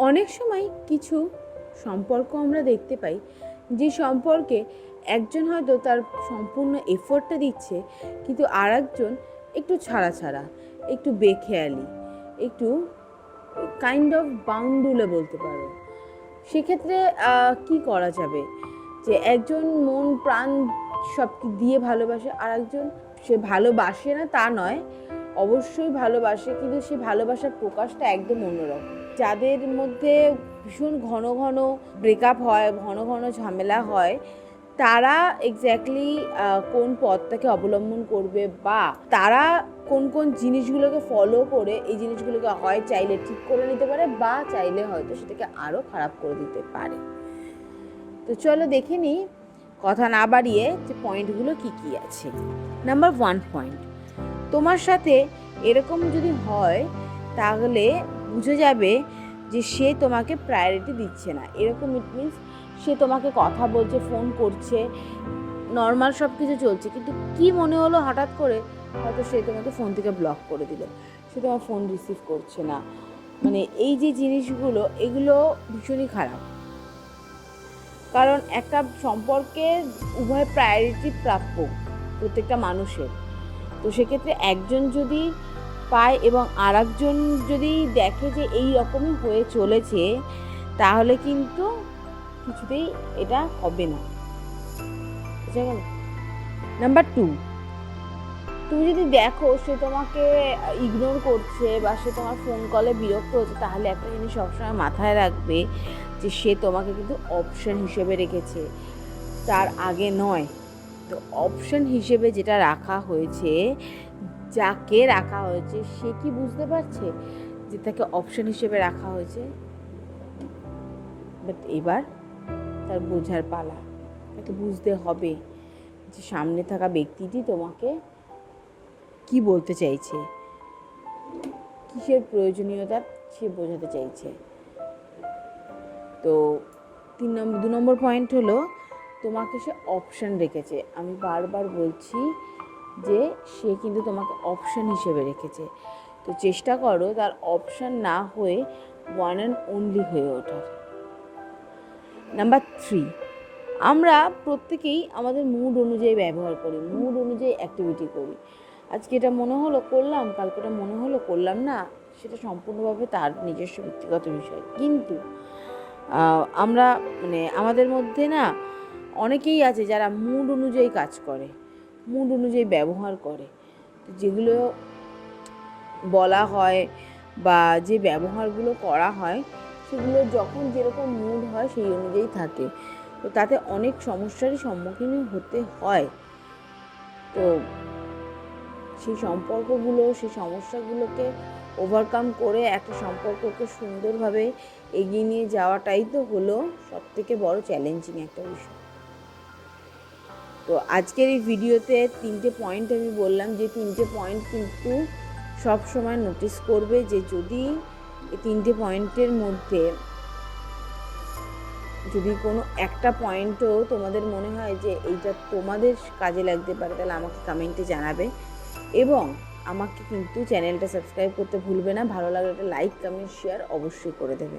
অনেক সময় কিছু সম্পর্ক আমরা দেখতে পাই যে সম্পর্কে একজন হয়তো তার সম্পূর্ণ এফোর্টটা দিচ্ছে, কিন্তু আর একজন একটু ছাড়া ছাড়া, একটু বেখেয়ালি, একটু কাইন্ড অফ বাউন্ডুলে বলতে পারো। সেক্ষেত্রে কি করা যাবে? যে একজন মন প্রাণ সব দিয়ে ভালোবাসে, আর একজন সে ভালোবাসে না তা নয়, অবশ্যই ভালোবাসে, কিন্তু সে ভালোবাসার প্রকাশটা একদম অন্যরকম। যাদের মধ্যে ভীষণ ঘন ঘন ব্রেকআপ হয়, ঘন ঘন ঝামেলা হয়, তারা এক্স্যাক্টলি কোন পথটাকে অবলম্বন করবে, বা তারা কোন কোন জিনিসগুলোকে ফলো করে এই জিনিসগুলোকে হয় চাইলে ঠিক করে নিতে পারে, বা চাইলে হয়তো সেটাকে আরও খারাপ করে দিতে পারে। তো চলো দেখে নিই, কথা না বাড়িয়ে, যে পয়েন্টগুলো কি কি আছে। নাম্বার 1 পয়েন্ট, তোমার সাথে এরকম যদি হয় তাহলে বুঝে যাবে যে সে তোমাকে প্রায়োরিটি দিচ্ছে না। এরকম ইট মিনস সে তোমাকে কথা বলছে, ফোন করছে, নর্মাল সব কিছু চলছে, কিন্তু কি মনে হলো হঠাৎ করে হয়তো সে তোমাকে ফোন থেকে ব্লক করে দিল, সে তোমার ফোন রিসিভ করছে না। মানে এই যে জিনিসগুলো, এগুলো ভীষণই খারাপ। কারণ একটা সম্পর্কে উভয় প্রায়োরিটি প্রাপ্য প্রত্যেকটা মানুষের। তো সেক্ষেত্রে একজন যদি পায় এবং আর একজন যদি দেখে যে এই রকমই হয়ে চলেছে, তাহলে কিন্তু কিছুতেই এটা হবে না। বুঝা গেল? নাম্বার 2, তুমি যদি দেখো সে তোমাকে ইগনোর করছে বা সে তোমার ফোন কলে বিরক্ত হচ্ছে, তাহলে একটা জিনিস সবসময় মাথায় রাখবে যে সে তোমাকে কিন্তু অপশন হিসেবে রেখেছে, তার আগে নয়। তো অপশন হিসেবে যেটা রাখা হয়েছে, যাকে রাখা হয়েছে, সে কি বুঝতে পারছে যে তাকে অপশন হিসেবে রাখা হয়েছে? বাট এবার তার বোঝার পালা, তাকে বুঝতে হবে যে সামনে থাকা ব্যক্তিটি তোমাকে কি বলতে চাইছে, কিসের প্রয়োজনীয়তা সে বোঝাতে চাইছে। তো 2 নম্বর পয়েন্ট হলো, তোমাকে সে অপশান রেখেছে। আমি বারবার বলছি যে সে কিন্তু তোমাকে অপশান হিসেবে রেখেছে। তো চেষ্টা করো তার অপশান না হয়ে ওয়ান অ্যান্ড অনলি হয়ে ওঠার। নাম্বার 3, আমরা প্রত্যেকেই আমাদের মুড অনুযায়ী ব্যবহার করি, মুড অনুযায়ী অ্যাক্টিভিটি করি। আজকে এটা মনে হলো করলাম, কালকে এটা মনে হলো করলাম না, সেটা সম্পূর্ণভাবে তার নিজস্ব ব্যক্তিগত বিষয়। কিন্তু আমরা আমাদের মধ্যে না অনেকেই আছে যারা মুড অনুযায়ী কাজ করে, মুড অনুযায়ী ব্যবহার করে। যেগুলো বলা হয় বা যে ব্যবহারগুলো করা হয়, সেগুলো যখন যেরকম মুড হয় সেই অনুযায়ী থাকে। তো তাতে অনেক সমস্যারই সম্মুখীন হতে হয়। তো সেই সম্পর্কগুলো, সেই সমস্যাগুলোকে ওভারকাম করে একটা সম্পর্ককে সুন্দরভাবে এগিয়ে নিয়ে যাওয়াটাই তো হলো সবথেকে বড় চ্যালেঞ্জিং একটা বিষয়। তো আজকের এই ভিডিওতে 3টে পয়েন্ট আমি বললাম, যে 3টে পয়েন্ট কিন্তু সব সময় নোটিস করবে, যে যদি এই 3টে পয়েন্টের মধ্যে যদি কোনো একটা পয়েন্টও তোমাদের মনে হয় যে এইটা তোমাদের কাজে লাগতে পারে, তাহলে আমাকে কমেন্টে জানাবে। এবং আমাকে কিন্তু চ্যানেলটা সাবস্ক্রাইব করতে ভুলবে না। ভালো লাগলে একটা লাইক, কমেন্ট, শেয়ার অবশ্যই করে দেবে।